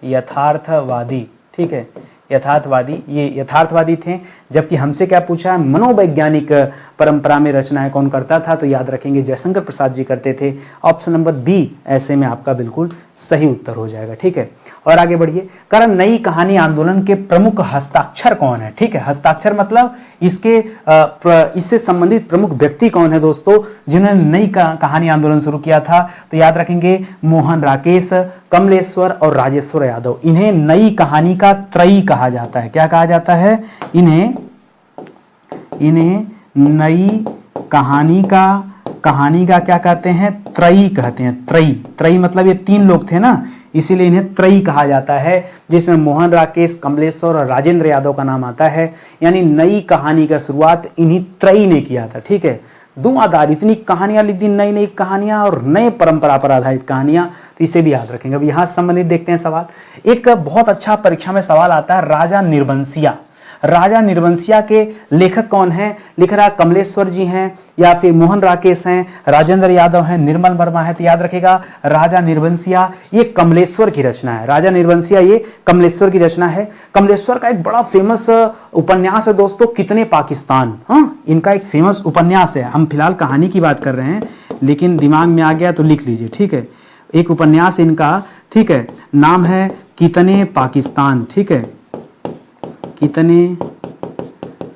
यथार्थवादी, ठीक है, यथार्थवादी, ये यथार्थवादी थे। जबकि हमसे क्या पूछा है? मनोवैज्ञानिक परंपरा में रचनाएं कौन करता था? तो याद रखेंगे जयशंकर प्रसाद जी करते थे। ऑप्शन नंबर बी ऐसे में आपका बिल्कुल सही उत्तर हो जाएगा, ठीक है। और आगे बढ़िए, कारण नई कहानी आंदोलन के प्रमुख हस्ताक्षर कौन है? ठीक है, हस्ताक्षर मतलब इससे संबंधित प्रमुख व्यक्ति कौन है दोस्तों, जिन्होंने नई कहानी आंदोलन शुरू किया था? तो याद रखेंगे मोहन राकेश, कमलेश्वर और राजेश्वर यादव। इन्हें नई कहानी का त्रयी कहा जाता है। क्या कहा जाता है? इन्हें नई कहानी का क्या कहते हैं? त्रयी कहते हैं। त्रयी मतलब ये तीन लोग थे ना, इसीलिए इन्हें त्रयी कहा जाता है, जिसमें मोहन राकेश, कमलेश्वर और राजेंद्र यादव का नाम आता है। यानी नई कहानी का शुरुआत इन्हीं त्रयी ने किया था, ठीक है। धुआंधार इतनी कहानियां लिख दी, नई कहानियां और नए परंपरा पर आधारित कहानियां, तो इसे भी याद रखेंगे। अब यहां संबंधित देखते हैं सवाल। एक बहुत अच्छा परीक्षा में सवाल आता है, राजा निर्वंशिया। राजा निर्वंशिया के लेखक कौन हैं? लिख रहा कमलेश्वर जी हैं या फिर मोहन राकेश हैं, राजेंद्र यादव हैं, निर्मल वर्मा है। तो याद रखेगा राजा निर्वंशिया ये कमलेश्वर की रचना है। राजा निर्वंशिया ये कमलेश्वर की रचना है। कमलेश्वर का एक बड़ा फेमस उपन्यास है दोस्तों, कितने पाकिस्तान। हाँ, इनका एक फेमस उपन्यास है। हम फिलहाल कहानी की बात कर रहे हैं, लेकिन दिमाग में आ गया तो लिख लीजिए, ठीक है। एक उपन्यास इनका, ठीक है, नाम है कितने पाकिस्तान, ठीक है, कितने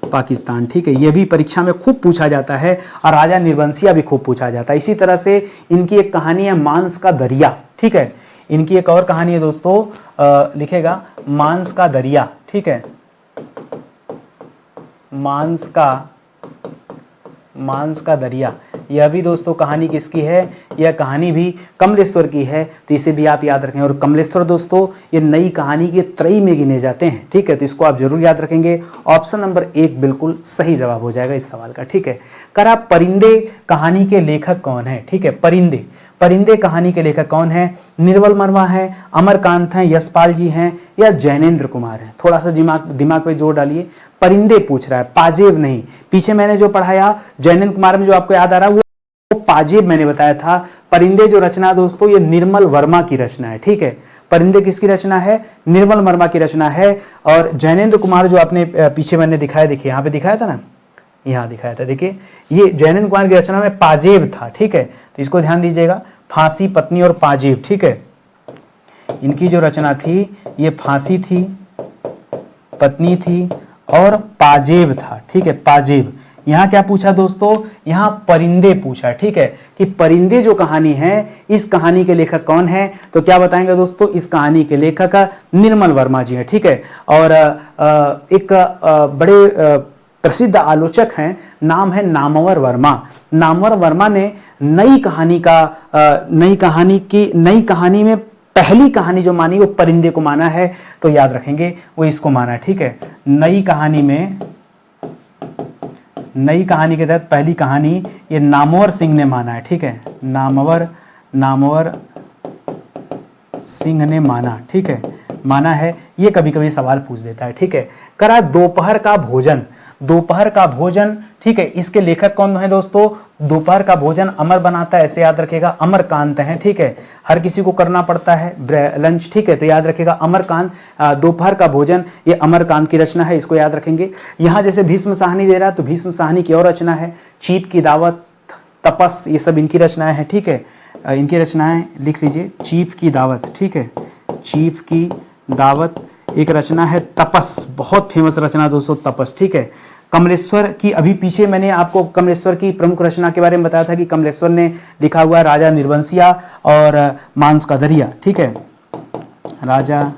पाकिस्तान, ठीक है। यह भी परीक्षा में खूब पूछा जाता है और राजा निर्वंशिया भी खूब पूछा जाता है। इसी तरह से इनकी एक कहानी है मांस का दरिया, ठीक है। इनकी एक और कहानी है दोस्तों, लिखेगा मांस का दरिया, ठीक है, मांस का दरिया। यह भी दोस्तों कहानी किसकी है? यह कहानी भी कमलेश्वर की है, तो इसे भी आप याद रखें। और कमलेश्वर दोस्तों ये नई कहानी के त्रयी में गिने जाते हैं, ठीक है, तो इसको आप जरूर याद रखेंगे। ऑप्शन नंबर 1 बिल्कुल सही जवाब हो जाएगा इस सवाल का, ठीक है। करा परिंदे कहानी के लेखक कौन है? ठीक है, परिंदे कहानी के लेखक कौन है? निर्मल वर्मा है, अमरकांत हैं, यशपाल जी हैं, या जैनेन्द्र कुमार हैं? थोड़ा सा दिमाग पे जोर डालिए, परिंदे पूछ रहा है, पाजेब नहीं। पीछे मैंने जो पढ़ाया जैनेन्द्र कुमार में जो आपको याद आ रहा है वो पाजेब मैंने बताया था। परिंदे जो रचना दोस्तों ये निर्मल वर्मा की रचना है, ठीक है। परिंदे किसकी रचना है? निर्मल वर्मा की रचना है। और जैनेन्द्र कुमार जो आपने पीछे मैंने दिखाया, देखिए यहाँ पे दिखाया था ना, यहाँ दिखाया था, देखिए ये जैनेन्द्र कुमार की रचना में पाजेब था, ठीक है, तो इसको ध्यान दीजिएगा। फांसी, पत्नी और पाजेब, ठीक है, इनकी जो रचना थी ये फांसी थी, पत्नी थी और पाजेब था, ठीक है, पाजेब। यहाँ क्या पूछा दोस्तों? यहाँ परिंदे पूछा, ठीक है, कि परिंदे जो कहानी है इस कहानी के लेखक कौन है? तो क्या बताएंगे दोस्तों? इस कहानी के लेखक निर्मल वर्मा जी हैं, ठीक है। और एक बड़े प्रसिद्ध आलोचक हैं, नाम है नामवर वर्मा। नामवर वर्मा ने नई कहानी में पहली कहानी जो मानी वो परिंदे को माना है, तो याद रखेंगे वो इसको माना है, ठीक है। नई कहानी के तहत पहली कहानी ये नामवर सिंह ने माना है, ठीक है, नामवर सिंह ने माना, ठीक है, माना है। ये कभी कभी सवाल पूछ देता है, ठीक है। करा दोपहर का भोजन, ठीक है, इसके लेखक कौन है दोस्तों? दोपहर का भोजन अमर बनाता है, ऐसे याद रखेगा, अमरकांत हैं, ठीक है। हर किसी को करना पड़ता है लंच, ठीक है, तो याद रखेगा अमरकांत। दोपहर का भोजन ये अमरकांत की रचना है, इसको याद रखेंगे। यहाँ जैसे भीष्म साहनी दे रहा है तो भीष्म साहनी की और रचना है, चीप की दावत, तपस, ये सब इनकी रचनाएं हैं, ठीक है। इनकी रचनाएं लिख लीजिए, चीप की दावत, ठीक है, चीप की दावत एक रचना है, तपस बहुत फेमस रचना दोस्तों, तपस, ठीक है। कमलेश्वर की अभी पीछे मैंने आपको कमलेश्वर की प्रमुख रचना के बारे में बताया था कि कमलेश्वर ने लिखा हुआ राजा निर्वंशिया और मांस का दरिया, ठीक है, राजा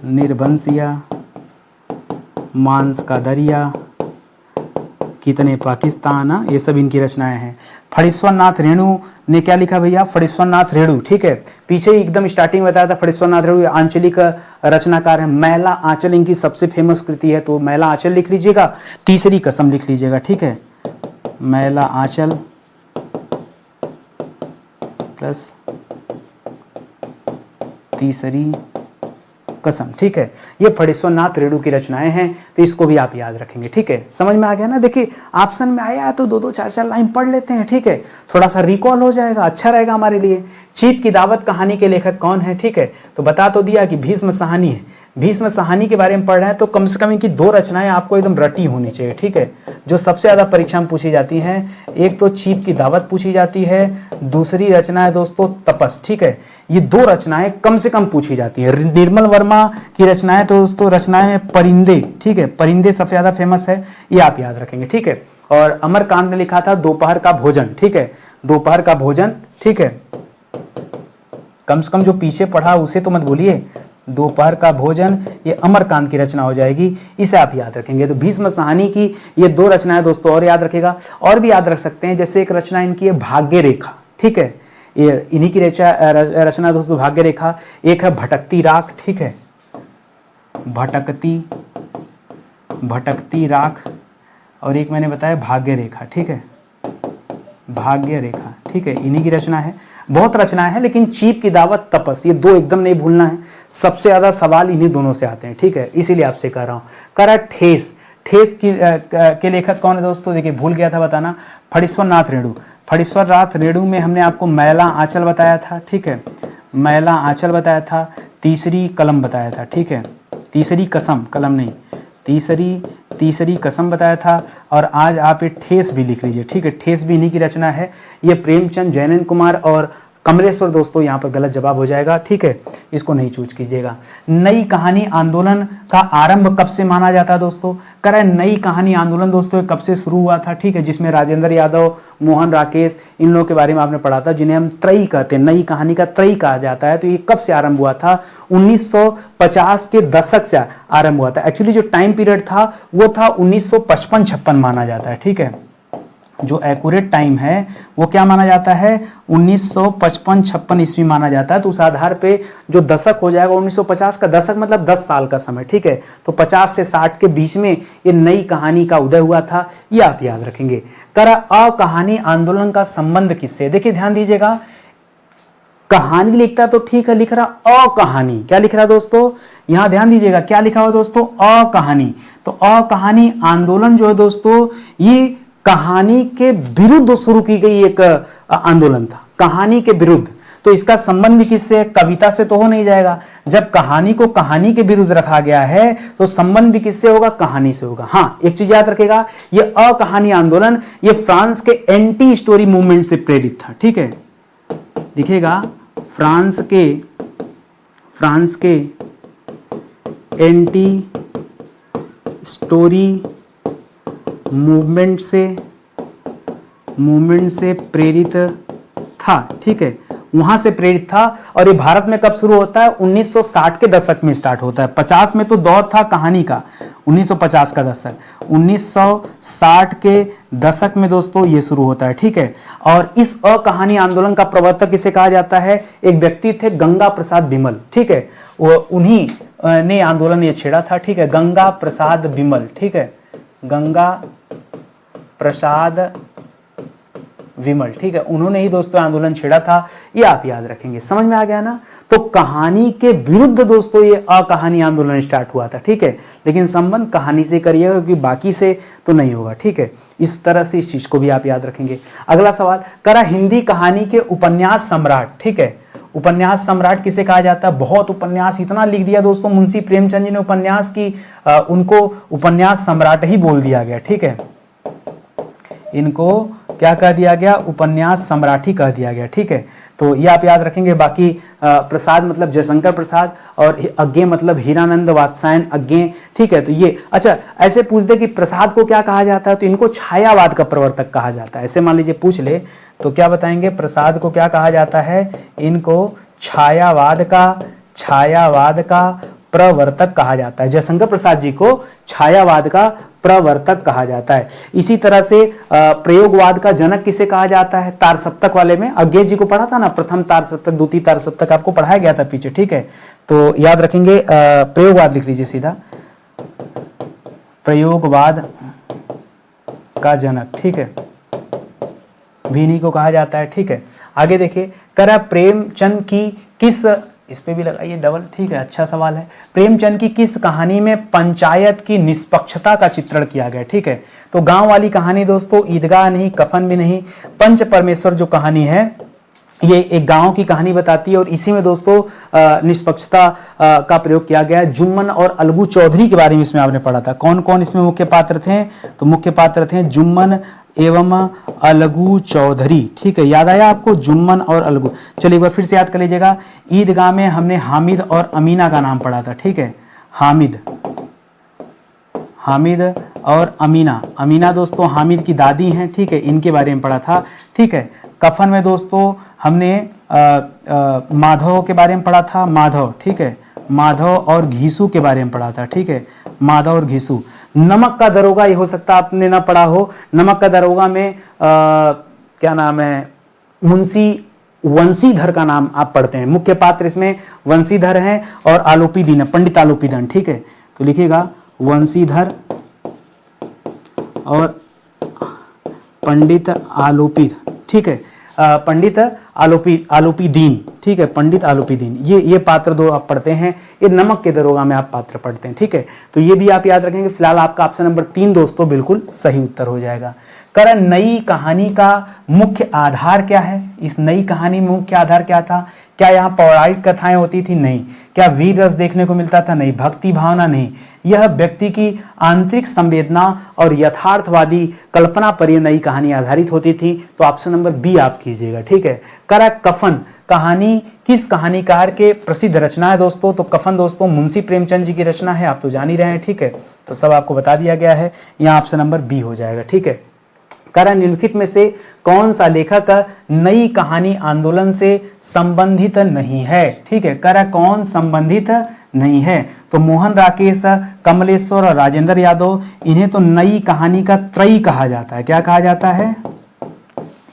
निर्वंशिया, मांस का दरिया, कितने पाकिस्तान, ये सब इनकी रचनाएं हैं। फणीश्वर नाथ रेणु ने क्या लिखा भैया? फणीश्वर नाथ रेणु, ठीक है, पीछे एकदम स्टार्टिंग बताया था फणीश्वर नाथ रेणु आंचलिक रचनाकार है। मैला आंचल इनकी सबसे फेमस कृति है, तो मैला आंचल लिख लीजिएगा, तीसरी कसम लिख लीजिएगा, ठीक है, मैला आंचल प्लस तीसरी कसम, ठीक है। ये फणीश्वर नाथ रेणु की रचनाएं हैं, तो इसको भी आप याद रखेंगे, ठीक है। समझ में आ गया ना? देखिए ऑप्शन में आया है तो 2-2 4-4 लाइन पढ़ लेते हैं, ठीक है, थोड़ा सा रिकॉल हो जाएगा, अच्छा रहेगा हमारे लिए। चीप की दावत कहानी के लेखक कौन है? ठीक है, तो बता तो दिया कि भीष्म साहनी है। भीष्म साहनी के बारे में पढ़ रहे हैं तो कम से कम इनकी 2 रचनाएं आपको एकदम रटी होनी चाहिए, ठीक है, जो सबसे ज्यादा परीक्षा में पूछी जाती हैं। एक तो चीप की दावत पूछी जाती है, दूसरी रचना है दोस्तों तपस, ठीक है। ये 2 रचनाएं कम से कम पूछी जाती है। निर्मल वर्मा की रचनाएं तो दोस्तों रचनाएं में परिंदे, ठीक है, परिंदे सबसे ज्यादा फेमस है, ये आप याद रखेंगे, ठीक है। और अमरकांत ने लिखा था दोपहर का भोजन, ठीक है, दोपहर का भोजन, ठीक है। कम से कम जो पीछे पढ़ा उसे तो मत भूलिए, दोपहर का भोजन ये अमरकांत की रचना हो जाएगी, इसे आप याद रखेंगे। तो भीष्म साहनी की ये 2 रचनाएं दोस्तों और याद रखेगा, और भी याद रख सकते हैं, जैसे एक रचना इनकी है भाग्य रेखा, ठीक है, ये इन्हीं की रचना दोस्तों भाग्य रेखा। एक है भटकती राख, ठीक है, भटकती राख, और एक मैंने बताया भाग्य रेखा, ठीक है, भाग्य रेखा, ठीक है, इन्हीं की रचना है। बहुत रचनाएं हैं, लेकिन चीप की दावत, तपस, ये 2 एकदम नहीं भूलना है, सबसे ज्यादा सवाल इन्हीं दोनों से आते हैं, ठीक है, इसीलिए आपसे कह रहा हूं। करा ठेस के लेखक कौन है दोस्तों? देखिए भूल गया था बताना, फणीश्वर नाथ रेणु। फणीश्वर नाथ रेणु में हमने आपको मैला आंचल बताया था, ठीक है, मैला आंचल बताया था, तीसरी कलम बताया था, ठीक है, तीसरी कसम, कलम नहीं, तीसरी कसम बताया था। और आज आप ये ठेस भी लिख लीजिए, ठीक है, ठेस भी इन्हीं की रचना है। ये प्रेमचंद, जैनेन्द्र कुमार और कमलेश्वर दोस्तों यहाँ पर गलत जवाब हो जाएगा, ठीक है, इसको नहीं चूज कीजिएगा। नई कहानी आंदोलन का आरंभ कब से माना जाता है दोस्तों? कह रहा है नई कहानी आंदोलन दोस्तों कब से शुरू हुआ था, ठीक है, जिसमें राजेंद्र यादव, मोहन राकेश, इन लोगों के बारे में आपने पढ़ा था, जिन्हें हम त्रयी कहते हैं, नई कहानी का त्रयी कहा जाता है। तो ये कब से आरंभ हुआ था? 1950 के दशक से आरंभ हुआ था। एक्चुअली जो टाइम पीरियड था वो था 1955-56 माना जाता है, ठीक है, जो एक्यूरेट टाइम है वो क्या माना जाता है? 1955-56 ईस्वी माना जाता है। तो उस आधार पे जो दशक हो जाएगा 1950 का दशक मतलब 10 साल का समय, ठीक है। तो 50 से 60 के बीच में ये नई कहानी का उदय हुआ था, ये आप याद रखेंगे। करा कहानी आंदोलन का संबंध किससे? देखिए ध्यान दीजिएगा, कहानी लिखता तो ठीक है, लिख रहा कहानी, क्या लिख रहा दोस्तों? यहां ध्यान दीजिएगा, क्या लिखा हुआ दोस्तों? कहानी। तो कहानी आंदोलन जो है दोस्तों ये कहानी के विरुद्ध शुरू की गई एक आंदोलन था, कहानी के विरुद्ध। तो इसका संबंध भी किससे है? कविता से तो हो नहीं जाएगा। जब कहानी को कहानी के विरुद्ध रखा गया है तो संबंध भी किससे होगा? कहानी से होगा। हाँ, एक चीज याद रखेगा, ये कहानी आंदोलन ये फ्रांस के एंटी स्टोरी मूवमेंट से प्रेरित था, ठीक है, लिखेगा फ्रांस के एंटी स्टोरी मूवमेंट से प्रेरित था, ठीक है, वहां से प्रेरित था। और ये भारत में कब शुरू होता है? 1960 के दशक में स्टार्ट होता है। 50 में तो दौर था कहानी का, 1950 का दशक, 1960 के दशक में दोस्तों ये शुरू होता है, ठीक है। और इस कहानी आंदोलन का प्रवर्तक किसे कहा जाता है? एक व्यक्ति थे गंगा प्रसाद विमल, ठीक है, वो उन्हीं ने आंदोलन ये छेड़ा था, ठीक है, गंगा प्रसाद विमल, ठीक है, गंगा प्रसाद विमल, ठीक है, उन्होंने ही दोस्तों आंदोलन छेड़ा था, ये आप याद रखेंगे। समझ में आ गया ना? तो कहानी के विरुद्ध दोस्तों ये कहानी आंदोलन स्टार्ट हुआ था, ठीक है, लेकिन संबंध कहानी से करिएगा क्योंकि बाकी से तो नहीं होगा, ठीक है। इस तरह से इस चीज को भी आप याद रखेंगे। अगला सवाल करा हिंदी कहानी के उपन्यास सम्राट, ठीक है, उपन्यास सम्राट किसे कहा जाता है? बहुत उपन्यास इतना लिख दिया दोस्तों मुंशी प्रेमचंद जी ने उपन्यास की, उनको उपन्यास सम्राट ही बोल दिया गया, ठीक है, इनको क्या कह दिया गया? उपन्यास सम्राट ही कह दिया गया, ठीक है। तो ये आप याद रखेंगे। बाकी प्रसाद मतलब जयशंकर प्रसाद और अज्ञे मतलब हीरानंद वात्सायन अज्ञे, ठीक है। तो ये अच्छा ऐसे पूछ दे कि प्रसाद को क्या कहा जाता है, तो इनको छायावाद का प्रवर्तक कहा जाता है। ऐसे मान लीजिए पूछ ले तो क्या बताएंगे? प्रसाद को क्या कहा जाता है? इनको छायावाद का प्रवर्तक कहा जाता है। जयशंकर प्रसाद जी को छायावाद का प्रवर्तक कहा जाता है। इसी तरह से प्रयोगवाद का जनक किसे कहा जाता है? तार सप्तक वाले में अज्ञे जी को पढ़ा था ना, प्रथम तार सप्तक द्वितीय तार सप्तक आपको पढ़ाया गया था पीछे, ठीक है। तो याद रखेंगे, प्रयोगवाद लिख लीजिए सीधा, प्रयोगवाद का जनक, ठीक है, भीनी को कहा जाता है, ठीक है। आगे देखिए, करा प्रेमचंद की किस, इस पे भी लगाइए डबल, ठीक है, अच्छा सवाल है। प्रेमचंद की किस कहानी में पंचायत की निष्पक्षता का चित्रण किया गया, ठीक है। तो गांव वाली कहानी दोस्तों, ईदगाह नहीं, कफन भी नहीं, पंच परमेश्वर जो कहानी है ये एक गांव की कहानी बताती है और इसी में दोस्तों निष्पक्षता का प्रयोग किया गया है। जुम्मन और अलगू चौधरी के बारे में इसमें आपने पढ़ा था। कौन कौन इसमें मुख्य पात्र थे? तो मुख्य पात्र थे जुम्मन एवं अलगू चौधरी, ठीक है, याद आया आपको? जुम्मन और अलगू। चलिए एक बार फिर से याद कर लीजिएगा। ईदगाह में हमने हामिद और अमीना का नाम पढ़ा था, ठीक है, हामिद और अमीना। अमीना दोस्तों हामिद की दादी हैं, ठीक है, इनके बारे में पढ़ा था, ठीक है। कफन में दोस्तों हमने माधव के बारे में पढ़ा था, माधव, ठीक है, माधव और घीसू के बारे में पढ़ा था, ठीक है, माधव और घीसू। नमक का दरोगा, ये हो सकता है आपने ना पढ़ा हो। नमक का दरोगा में क्या नाम है? मुंशी वंशीधर का नाम आप पढ़ते हैं। मुख्य पात्र इसमें वंशीधर हैं और आलोपीदीन, पंडित आलोपीदन, ठीक है। तो लिखिएगा वंशीधर और पंडित आलोपीद, ठीक है, पंडित आलोपीदीन, ठीक है, पंडित आलोपीदीन, ये पात्र दो आप पढ़ते हैं। ये नमक के दरोगा में आप पात्र पढ़ते हैं, ठीक है। तो ये भी आप याद रखेंगे। फिलहाल आपका ऑप्शन नंबर 3 दोस्तों बिल्कुल सही उत्तर हो जाएगा। कर नई कहानी का मुख्य आधार क्या है? इस नई कहानी में मुख्य आधार क्या था? क्या यहाँ पौराणिक कथाएं होती थी? नहीं। क्या वीर रस देखने को मिलता था? नहीं। भक्ति भावना? नहीं। यह व्यक्ति की आंतरिक संवेदना और यथार्थवादी कल्पना पर यह नई कहानी आधारित होती थी। तो ऑप्शन नंबर बी आप कीजिएगा, ठीक है। करा कफन कहानी किस कहानीकार के प्रसिद्ध रचना है दोस्तों? तो कफन दोस्तों मुंशी प्रेमचंद जी की रचना है, आप तो जान ही रहे हैं, ठीक है। तो सब आपको बता दिया गया है, यहाँ ऑप्शन नंबर बी हो जाएगा, ठीक है। करा निम्नलिखित में से कौन सा लेखक नई कहानी आंदोलन से संबंधित नहीं है? ठीक है, करा कौन संबंधित नहीं है? तो मोहन राकेश, कमलेश्वर और राजेंद्र यादव, इन्हें तो नई कहानी का त्रयी कहा जाता है। क्या कहा जाता है?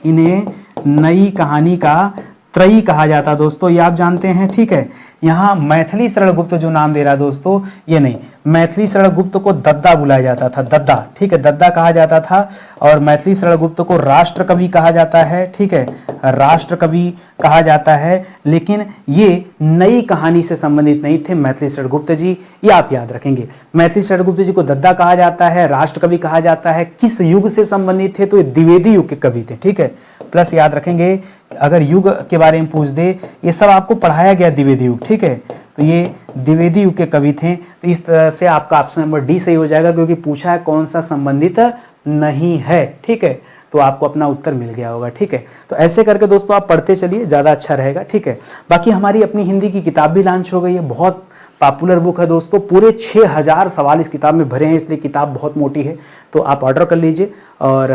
इन्हें नई कहानी का त्रयी कहा जाता है दोस्तों, ये आप जानते हैं, ठीक है। यहाँ मैथिली शरण गुप्त जो नाम दे रहा है दोस्तों, ये नहीं, मैथिली शरण गुप्त को दद्दा बुलाया जाता था, दद्दा, ठीक है, दद्दा कहा जाता था। और मैथिली शरण गुप्त को राष्ट्र कवि कहा जाता है, ठीक है, राष्ट्र कवि कहा जाता है। लेकिन ये नई कहानी से संबंधित नहीं थे मैथिली शरण गुप्त जी, ये आप याद रखेंगे। मैथिली शरण गुप्त जी को दद्दा कहा जाता है, राष्ट्र कवि कहा जाता है। किस युग से संबंधित थे? तो ये द्विवेदी युग के कवि थे, ठीक है। प्लस याद रखेंगे, अगर युग के बारे में पूछ दे, ये सब आपको पढ़ाया गया द्विवेदी युग, ठीक है। तो ये द्विवेदी युग के कवि थे। तो इस तरह से आपका ऑप्शन नंबर डी सही हो जाएगा, क्योंकि पूछा है कौन सा संबंधित नहीं है, ठीक है। तो आपको अपना उत्तर मिल गया होगा, ठीक है। तो ऐसे करके दोस्तों आप पढ़ते चलिए, ज़्यादा अच्छा रहेगा, ठीक है। बाकी हमारी अपनी हिंदी की किताब भी लॉन्च हो गई है, बहुत पॉपुलर बुक है दोस्तों, पूरे 6000 सवाल इस किताब में भरे हैं, इसलिए किताब बहुत मोटी है। तो आप ऑर्डर कर लीजिए और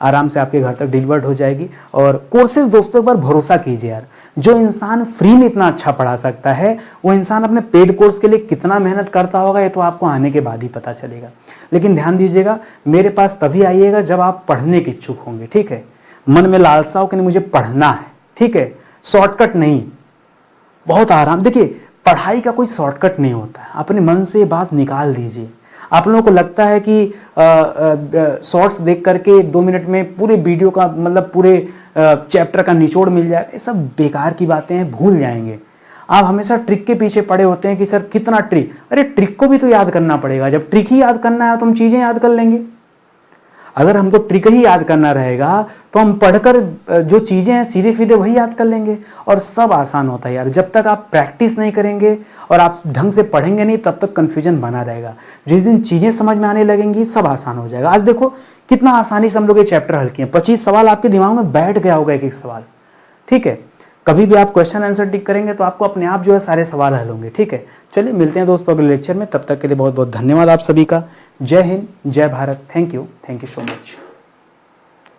आराम से आपके घर तक डिलीवर्ड हो जाएगी। और कोर्सेज दोस्तों एक बार भरोसा कीजिए यार, जो इंसान फ्री में इतना अच्छा पढ़ा सकता है, वो इंसान अपने पेड कोर्स के लिए कितना मेहनत करता होगा, ये तो आपको आने के बाद ही पता चलेगा। लेकिन ध्यान दीजिएगा, मेरे पास तभी आइएगा जब आप पढ़ने के इच्छुक होंगे, ठीक है। मन में लालसा हो कि नहीं मुझे पढ़ना है, ठीक है, शॉर्टकट नहीं, बहुत आराम। देखिए पढ़ाई का कोई शॉर्टकट नहीं होता है, अपने मन से ये बात निकाल दीजिए। आप लोगों को लगता है कि शॉर्ट्स देख करके 1-2 मिनट में पूरे वीडियो का मतलब पूरे चैप्टर का निचोड़ मिल जाएगा, ये सब बेकार की बातें हैं, भूल जाएंगे। आप हमेशा ट्रिक के पीछे पड़े होते हैं कि सर कितना ट्रिक, अरे ट्रिक को भी तो याद करना पड़ेगा। जब ट्रिक ही याद करना है तो हम चीजें याद कर लेंगे। अगर हमको ट्रिक ही याद करना रहेगा तो हम पढ़कर जो चीजें हैं सीधे सीधे वही याद कर लेंगे, और सब आसान होता है यार। जब तक आप प्रैक्टिस नहीं करेंगे और आप ढंग से पढ़ेंगे नहीं, तब तक कंफ्यूजन बना रहेगा। जिस दिन चीजें समझ में आने लगेंगी सब आसान हो जाएगा। आज देखो कितना आसानी से हम लोग ये चैप्टर हल किए, 25 सवाल आपके दिमाग में बैठ गया होगा, एक एक सवाल, ठीक है। कभी भी आप क्वेश्चन आंसर टिक करेंगे तो आपको अपने आप जो है सारे सवाल हल होंगे, ठीक है। चलिए मिलते हैं दोस्तों अगले लेक्चर में, तब तक के लिए बहुत बहुत धन्यवाद आप सभी का। जय हिंद, जय Bharat, thank you so much.